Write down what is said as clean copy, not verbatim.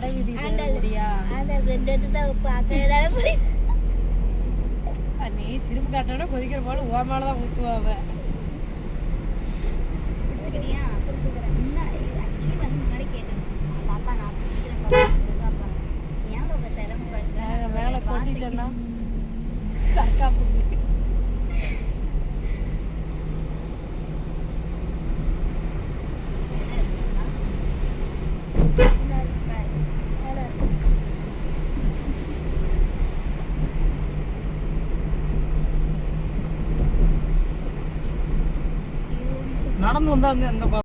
கடைவீதி முடியா நீ சிரிப்பு காட்டோட கொதிக்கிற போல ஓ மேலதான் ஊத்துவாவ. பிடிச்சிக்கிறியா? பிடிச்சிக்கிறேன். ஆக்சுவலி வந்து முன்னாடி கேட்டேன் பாப்பா நான் பிடிச்சிக்கிறேன் பாப்பா ஏன் பாப்பா சிரமப்படுறேன் மேல கொட்டிட்டேன்னா கக்கா புடி நடந்து வந்தா அந்த